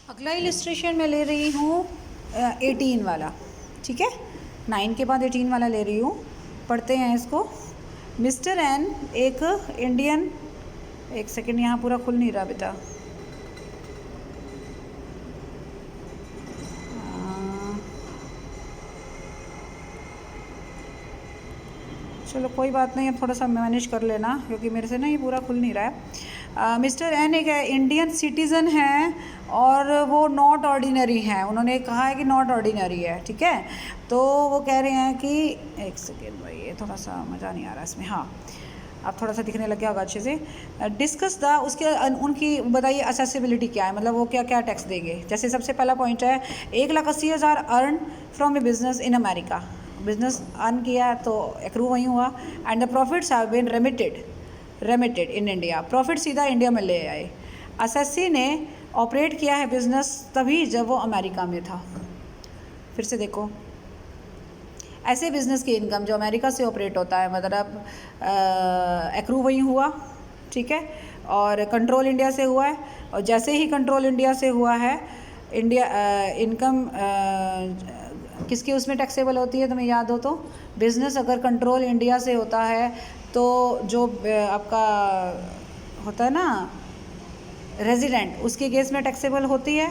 अगला इलस्ट्रेशन मैं ले रही हूँ 18 वाला, ठीक है। 9 के बाद 18 वाला ले रही हूँ। पढ़ते हैं इसको। मिस्टर एन एक इंडियन, एक सेकेंड, यहाँ पूरा खुल नहीं रहा बेटा। चलो कोई बात नहीं, अब थोड़ा सा मैनेज कर लेना क्योंकि मेरे से ना ये पूरा खुल नहीं रहा है। मिस्टर एन एक इंडियन सिटीज़न है और वो नॉट ऑर्डिनरी है। उन्होंने कहा है कि नॉट ऑर्डिनरी है, ठीक है। तो वो कह रहे हैं कि एक सेकेंड भाई, ये थोड़ा सा मज़ा नहीं आ रहा इसमें। हाँ, अब थोड़ा सा दिखने लग गया होगा अच्छे से। डिस्कस द उसके उनकी बताइए असेसिबिलिटी क्या है, मतलब वो क्या क्या टैक्स देंगे। जैसे सबसे पहला पॉइंट है 1,80,000 earn from a business in America. Business earn किया तो एक्रू वहीं हुआ। And the profits have been remitted in India. Profit सीधा इंडिया में ले आए। असेसी ने ऑपरेट किया है बिजनेस तभी जब वो अमेरिका में था। फिर से देखो, ऐसे बिजनेस की इनकम जो अमेरिका से ऑपरेट होता है, मतलब एक्रू वहीं हुआ, ठीक है, और कंट्रोल इंडिया से हुआ है। और जैसे ही कंट्रोल इंडिया से हुआ है, इंडिया इनकम किसकी उसमें टैक्सेबल होती है, तुम्हें याद हो तो। बिज़नेस अगर कंट्रोल इंडिया से होता है तो जो आपका होता है ना रेजिडेंट, उसके केस में टैक्सेबल होती है।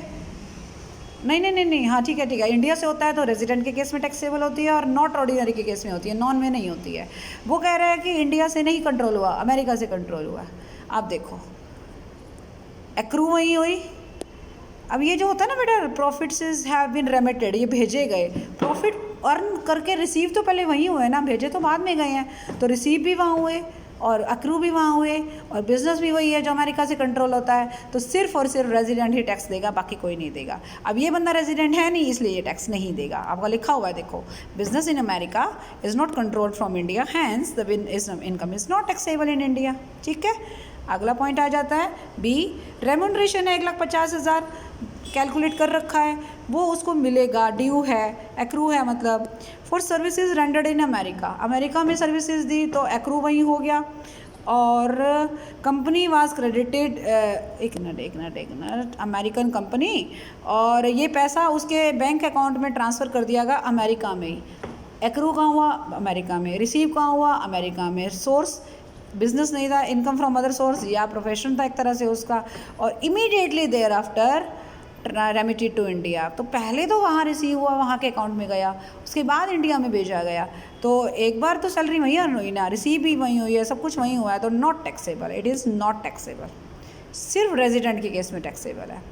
नहीं, हाँ ठीक है, इंडिया से होता है तो रेजिडेंट के केस में टैक्सेबल होती है और नॉट ऑर्डिनरी के केस में होती है, नॉन में नहीं होती है। वो कह रहा है कि इंडिया से नहीं कंट्रोल हुआ, अमेरिका से कंट्रोल हुआ। आप देखो, एक्रू वही हुई। अब ये जो होता है ना बेटा, प्रॉफिट्स हैव बीन रेमिटेड, ये भेजे गए। प्रॉफिट अर्न करके रिसीव तो पहले वहीं हुए ना, भेजे तो बाद में गए हैं। तो रिसीव भी वहाँ हुए और अक्रू भी वहाँ हुए और बिज़नेस भी वही है जो अमेरिका से कंट्रोल होता है। तो सिर्फ और सिर्फ रेजिडेंट ही टैक्स देगा, बाकी कोई नहीं देगा। अब ये बंदा रेजिडेंट है नहीं, इसलिए ये टैक्स नहीं देगा। आपका लिखा हुआ है देखो, business in America is not controlled from India, hence the income is not taxable in India, ठीक है। अगला पॉइंट आ जाता है बी, रेमुनरेशन है 1,50,000 कैलकुलेट कर रखा है, वो उसको मिलेगा। ड्यू है, एक्रू है, मतलब for services rendered in America. America में सर्विसेज दी तो एक्रू वहीं हो गया। और कंपनी वाज क्रेडिटेड, एक मिनट, अमेरिकन कंपनी, और ये पैसा उसके बैंक अकाउंट में ट्रांसफ़र कर दिया गया अमेरिका में ही। एक्रू कहाँ हुआ, अमेरिका में। रिसीव कहाँ हुआ, अमेरिका में। सोर्स बिजनेस नहीं था, इनकम फ्रॉम अदर सोर्स या प्रोफेशन था एक तरह से उसका। और immediately thereafter remitted to India. तो पहले तो वहाँ रिसीव हुआ, वहाँ के अकाउंट में गया, उसके बाद इंडिया में भेजा गया। तो एक बार तो सैलरी वहीं अर्न हुई ना, रिसीव भी वहीं हुई है, सब कुछ वहीं हुआ है, तो not taxable, it is not taxable. सिर्फ रेजिडेंट के केस में टैक्सेबल है।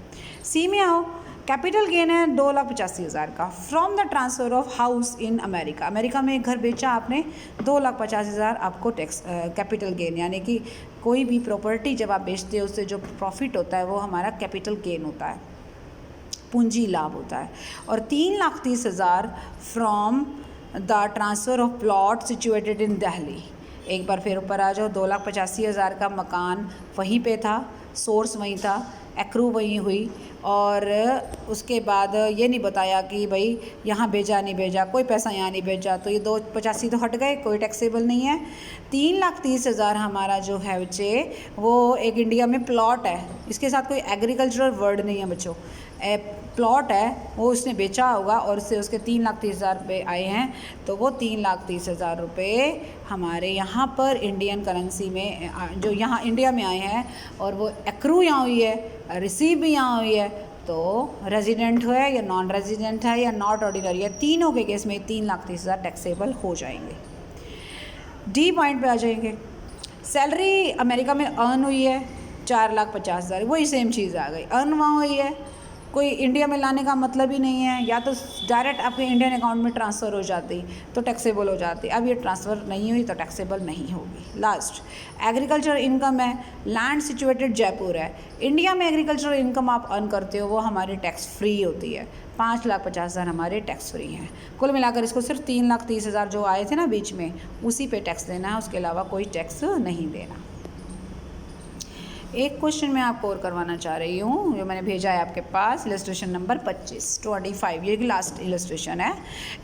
सी में आओ, कैपिटल गेन है 2,85,000 का from the transfer of house in America. America में एक घर बेचा आपने, 2,50,000 आपको टैक्स कैपिटल गेन, यानी कि कोई भी प्रॉपर्टी जब आप बेचते हो उससे जो प्रॉफिट होता है वो हमारा कैपिटल गेन होता है, पूंजी लाभ होता है। और 3,30,000 from the transfer of plot situated in Delhi. एक बार फिर ऊपर आ जाओ, 2,85,000 का मकान वहीं पे था, सोर्स वहीं था, एक्रू वहीं हुई। और उसके बाद ये नहीं बताया कि भाई यहाँ भेजा नहीं भेजा, कोई पैसा यहाँ नहीं भेजा, तो ये 2,85 तो हट गए, कोई टैक्सेबल नहीं है। 3,30,000 हमारा जो है बच्चे, वो एक इंडिया में प्लॉट है, इसके साथ कोई एग्रीकल्चरल वर्ड नहीं है बच्चों, प्लॉट है, वो उसने बेचा होगा और उससे उसके 3,30,000 रुपये आए हैं। तो वो 3,30,000 रुपये हमारे यहाँ पर इंडियन करेंसी में जो यहाँ इंडिया में आए हैं, और वो एक्रू यहाँ हुई है, रिसीव भी यहाँ हुई है। तो रेजिडेंट है या नॉन रेजिडेंट है या नॉट ऑर्डिनरी है, तीनों के केस में 3,30,000 टैक्सेबल हो जाएंगे। डी पॉइंट पे आ जाएंगे। सैलरी अमेरिका में अर्न हुई है 4,50,000, वही सेम चीज़ आ गई, अर्न वहाँ हुई है, कोई इंडिया में लाने का मतलब ही नहीं है, या तो डायरेक्ट आपके इंडियन अकाउंट में ट्रांसफ़र हो जाती तो टैक्सेबल हो जाती। अब ये ट्रांसफ़र नहीं हुई तो टैक्सेबल नहीं होगी। लास्ट, एग्रीकल्चर इनकम है, लैंड सिचुएटेड जयपुर है। इंडिया में एग्रीकल्चर इनकम आप अर्न करते हो वो हमारी टैक्स फ्री होती है, 5,50,000 हमारे टैक्स फ्री हैं। कुल मिलाकर इसको सिर्फ 3,30,000 जो आए थे ना बीच में, उसी पे टैक्स देना है, उसके अलावा कोई टैक्स नहीं देना। एक क्वेश्चन मैं आपको और करवाना चाह रही हूँ, जो मैंने भेजा है आपके पास, इलस्ट्रेशन नंबर 25 ये लास्ट इलस्ट्रेशन है।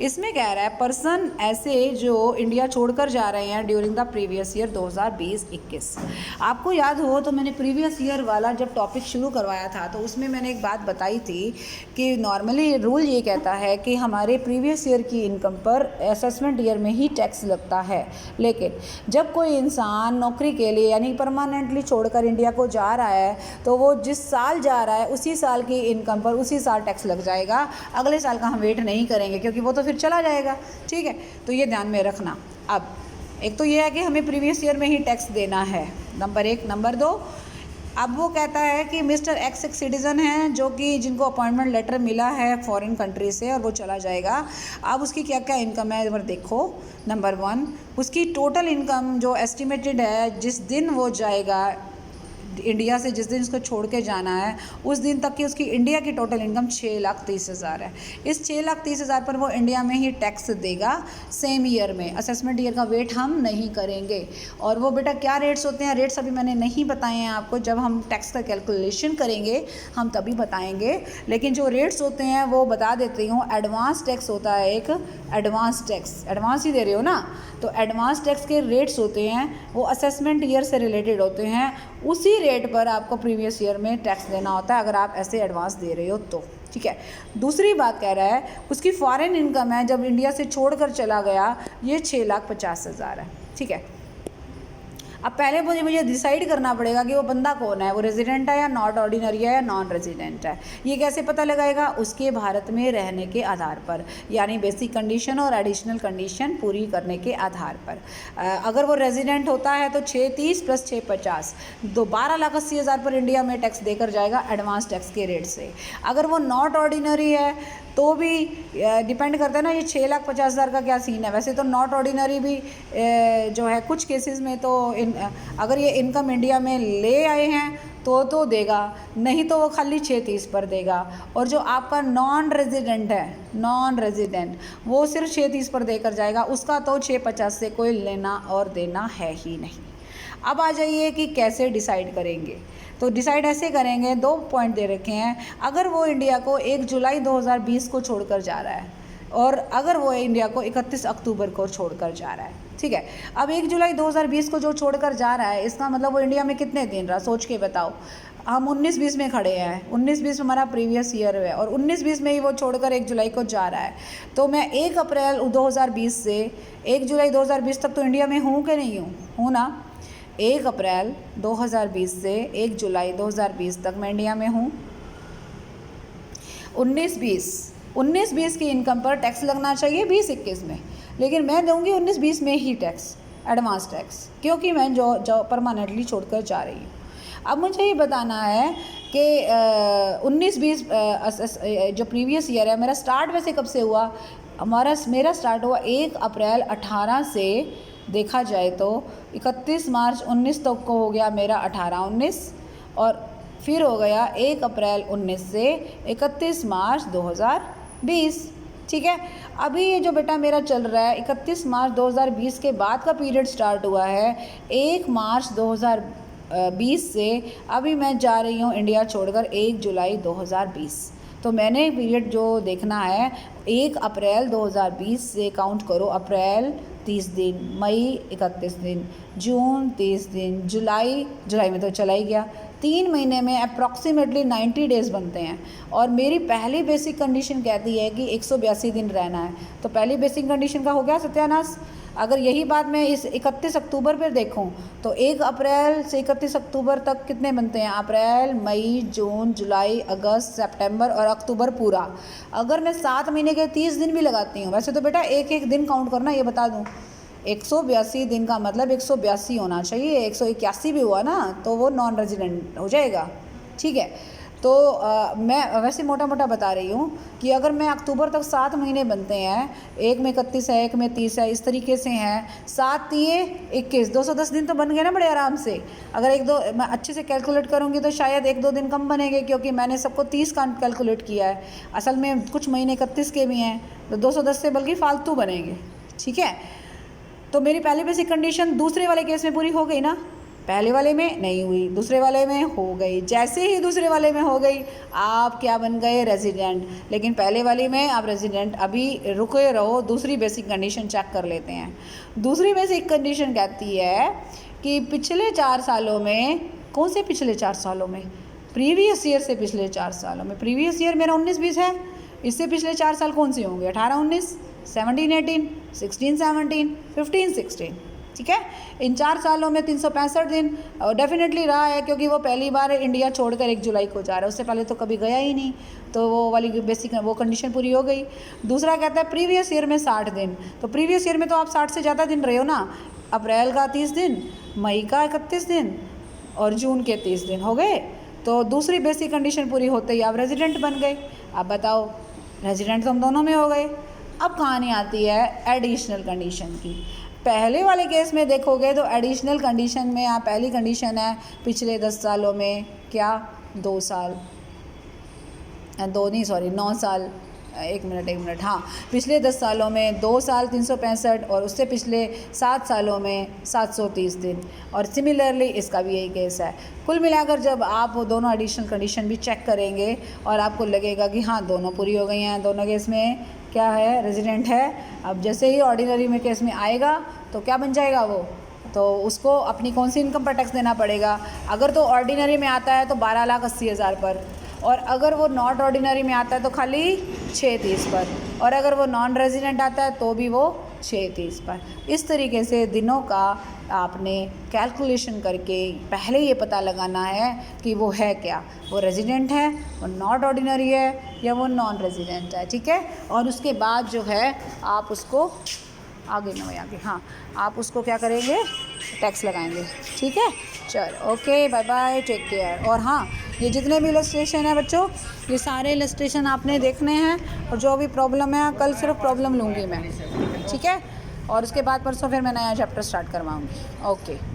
इसमें कह रहा है पर्सन ऐसे जो इंडिया छोड़कर जा रहे हैं ड्यूरिंग द प्रीवियस ईयर 2020-21। आपको याद हो तो मैंने प्रीवियस ईयर वाला जब टॉपिक शुरू करवाया था तो उसमें मैंने एक बात बताई थी कि नॉर्मली रूल ये कहता है कि हमारे प्रीवियस ईयर की इनकम पर असेसमेंट ईयर में ही टैक्स लगता है, लेकिन जब कोई इंसान नौकरी के लिए यानी परमानेंटली छोड़कर इंडिया को जा रहा है तो वो जिस साल जा रहा है उसी साल की इनकम पर उसी साल टैक्स लग जाएगा, अगले साल का हम वेट नहीं करेंगे क्योंकि वो तो फिर चला जाएगा। ठीक है, तो ये ध्यान में रखना। अब एक तो ये है कि हमें प्रीवियस ईयर में ही टैक्स देना है, नंबर 1। नंबर 2, अब वो कहता है कि मिस्टर एक्स एक सिटीज़न है जो कि जिनको अपॉइंटमेंट लेटर मिला है फॉरेन कंट्री से और वो चला जाएगा। अब उसकी क्या क्या इनकम है एक बार देखो। नंबर 1, उसकी टोटल इनकम जो एस्टिमेटेड है जिस दिन वो जाएगा इंडिया से, जिस दिन उसको छोड़ के जाना है उस दिन तक की उसकी इंडिया की टोटल इनकम 6,30,000 है। इस 6,30,000 पर वो इंडिया में ही टैक्स देगा सेम ईयर में। असेसमेंट ईयर का वेट हम नहीं करेंगे। और वो बेटा क्या रेट्स होते हैं, रेट्स अभी मैंने नहीं बताए हैं आपको, जब हम टैक्स का कैलकुलेशन करेंगे हम तभी बताएंगे, लेकिन जो रेट्स होते हैं वो बता देती हूँ। एडवांस टैक्स होता है एक, एडवांस टैक्स, एडवांस ही दे रहे हो ना, तो एडवांस टैक्स के रेट्स होते हैं वो असेसमेंट ईयर से रिलेटेड होते हैं। उसी रेट पर आपको प्रीवियस ईयर में टैक्स देना होता है अगर आप ऐसे एडवांस दे रहे हो तो। ठीक है, दूसरी बात कह रहा है उसकी फॉरेन इनकम है जब इंडिया से छोड़कर चला गया, ये 6,50,000 है। ठीक है, अब पहले मुझे डिसाइड करना पड़ेगा कि वो बंदा कौन है, वो रेजिडेंट है या नॉट ऑर्डिनरी है या नॉन रेजिडेंट है। ये कैसे पता लगाएगा, उसके भारत में रहने के आधार पर, यानी बेसिक कंडीशन और एडिशनल कंडीशन पूरी करने के आधार पर। अगर वो रेजिडेंट होता है तो 630 + 650 12,80,000 पर इंडिया में टैक्स देकर जाएगा एडवांस टैक्स के रेट से। अगर वो नॉट ऑर्डिनरी है तो भी डिपेंड करता है ना, ये 6,50,000 का क्या सीन है। वैसे तो नॉट ऑर्डिनरी भी जो है कुछ केसेस में तो अगर ये इनकम इंडिया में ले आए हैं तो देगा, नहीं तो वो खाली 630 पर देगा। और जो आपका नॉन रेजिडेंट है, नॉन रेजिडेंट, वो सिर्फ 630 पर देकर जाएगा, उसका तो 650 से कोई लेना और देना है ही नहीं। अब आ जाइए कि कैसे डिसाइड करेंगे। तो डिसाइड ऐसे करेंगे, 2 पॉइंट दे रखे हैं। अगर वो इंडिया को 1 जुलाई 2020 को छोड़कर जा रहा है और अगर वो इंडिया को 31 अक्टूबर को छोड़कर जा रहा है, ठीक है। अब 1 जुलाई 2020 को जो छोड़कर जा रहा है, इसका मतलब वो इंडिया में कितने दिन रहा, सोच के बताओ। हम 19-20 में खड़े हैं, 19-20 हमारा प्रीवियस ईयर है और 19-20 में ही वो छोड़कर 1 जुलाई को जा रहा है। तो मैं 1 अप्रैल 2020 से 1 जुलाई 2020 तक तो इंडिया में हूँ कि नहीं हूँ ना। 1 अप्रैल 2020 से 1 जुलाई 2020 तक मैं इंडिया में हूँ। 19-20 की इनकम पर टैक्स लगना चाहिए 20-21 में, लेकिन मैं दूंगी 19-20 में ही टैक्स, एडवांस टैक्स, क्योंकि मैं जो परमानेंटली छोड़कर जा रही हूँ। अब मुझे ये बताना है कि 19-20 जो प्रीवियस ईयर है, मेरा स्टार्ट वैसे कब से हुआ, मेरा स्टार्ट हुआ 1 अप्रैल 18 से, देखा जाए तो 31 मार्च 19 तक को हो गया मेरा 18-19, और फिर हो गया 1 अप्रैल 19 से 31 मार्च 2020। ठीक है, अभी ये जो बेटा मेरा चल रहा है 31 मार्च 2020 के बाद का पीरियड स्टार्ट हुआ है 1 मार्च 2020 से। अभी मैं जा रही हूँ इंडिया छोड़कर 1 जुलाई 2020। तो मैंने पीरियड जो देखना है 1 अप्रैल 2020 से काउंट करो, अप्रैल 30 दिन, मई 31 दिन, जून 30 दिन, जुलाई में तो चला ही गया। 3 महीने में अप्रॉक्सीमेटली 90 डेज़ बनते हैं। और मेरी पहली बेसिक कंडीशन कहती है कि 182 दिन रहना है। तो पहली बेसिक कंडीशन का हो गया सत्यानाश। अगर यही बात मैं इस 31 अक्टूबर पर देखूं तो 1 अप्रैल से 31 अक्टूबर तक कितने बनते हैं, अप्रैल, मई, जून, जुलाई, अगस्त, सितंबर और अक्टूबर पूरा। अगर मैं 7 महीने के 30 दिन भी लगाती हूँ, वैसे तो बेटा एक दिन काउंट करना, ये बता दूँ। 182 दिन का मतलब 182 होना चाहिए, 181 भी हुआ ना तो वो नॉन रेजिडेंट हो जाएगा। ठीक है, तो मैं वैसे मोटा मोटा बता रही हूँ कि अगर मैं अक्टूबर तक 7 महीने बनते हैं, एक में 31 है, एक में 30 है, इस तरीके से हैं, 7 तिये 21, 210 दिन तो बन गए ना बड़े आराम से। अगर 1-2 मैं अच्छे से कैलकुलेट करूँगी तो शायद 1-2 दिन कम बनेंगे, क्योंकि मैंने सबको 30 का कैलकुलेट किया है। असल में कुछ महीने 31 के भी हैं, तो 210 से बल्कि फालतू बनेंगे। ठीक है, तो मेरी पहली बेसिक कंडीशन दूसरे वाले केस में पूरी हो गई ना। पहले वाले में नहीं हुई, दूसरे वाले में हो गई। जैसे ही दूसरे वाले में हो गई आप क्या बन गए, रेजिडेंट। लेकिन पहले वाली में आप रेजिडेंट। अभी रुके रहो, दूसरी बेसिक कंडीशन चेक कर लेते हैं। दूसरी बेसिक कंडीशन कहती है कि पिछले 4 सालों में, कौन से पिछले 4 सालों में, प्रीवियस ईयर से पिछले 4 सालों में। प्रीवियस ईयर मेरा 19-20 है, इससे पिछले 4 साल कौन से होंगे, 18-19, 17-18, 16-17, 15-16, ठीक है। इन 4 सालों में 365 दिन डेफिनेटली रहा है, क्योंकि वो पहली बार इंडिया छोड़कर 1 जुलाई को जा रहा है, उससे पहले तो कभी गया ही नहीं, तो वो वाली बेसिक वो कंडीशन पूरी हो गई। दूसरा कहता है प्रीवियस ईयर में 60 दिन, तो प्रीवियस ईयर में तो आप 60 से ज़्यादा दिन रहे हो ना। अप्रैल का 30 दिन, मई का 31 दिन और जून के 30 दिन हो गए, तो दूसरी बेसिक कंडीशन पूरी होते ही आप रेजिडेंट बन गए। अब बताओ, रेजिडेंट तो हम दोनों में हो गए। अब कहानी आती है एडिशनल कंडीशन की। पहले वाले केस में देखोगे तो एडिशनल कंडीशन में आप, पहली कंडीशन है पिछले 10 सालों में क्या, 2 साल, 9 साल, एक मिनट, हाँ, पिछले 10 सालों में 2 साल 365 और उससे पिछले 7 सालों में 730 दिन। और सिमिलरली इसका भी यही केस है। कुल मिलाकर जब आप वो दोनों एडिशनल कंडीशन भी चेक करेंगे और आपको लगेगा कि हाँ दोनों पूरी हो गई हैं, दोनों केस में क्या है, रेजिडेंट है। अब जैसे ही ऑर्डिनरी में केस में आएगा तो क्या बन जाएगा वो, तो उसको अपनी कौन सी इनकम पर टैक्स देना पड़ेगा। अगर तो ऑर्डिनरी में आता है तो 12,80,000 पर, और अगर वो नॉट ऑर्डिनरी में आता है तो खाली 630 पर, और अगर वो नॉन रेजिडेंट आता है तो भी वो 630 पर। इस तरीके से दिनों का आपने कैलकुलेशन करके पहले ये पता लगाना है कि वो है क्या, वो रेजिडेंट है, वो नॉट ऑर्डिनरी है, या वो नॉन रेजिडेंट है, ठीक है। और उसके बाद जो है आप उसको आगे, हाँ, आप उसको क्या करेंगे, टैक्स लगाएंगे, ठीक है। चलो okay, bye bye, take care. और हाँ, ये जितने भी इलस्ट्रेशन है बच्चों, ये सारे इलस्ट्रेशन आपने देखने हैं, और जो भी प्रॉब्लम है कल सिर्फ प्रॉब्लम लूँगी मैं, ठीक है। और उसके बाद परसों फिर मैं नया चैप्टर स्टार्ट करवाऊँगी। ओके।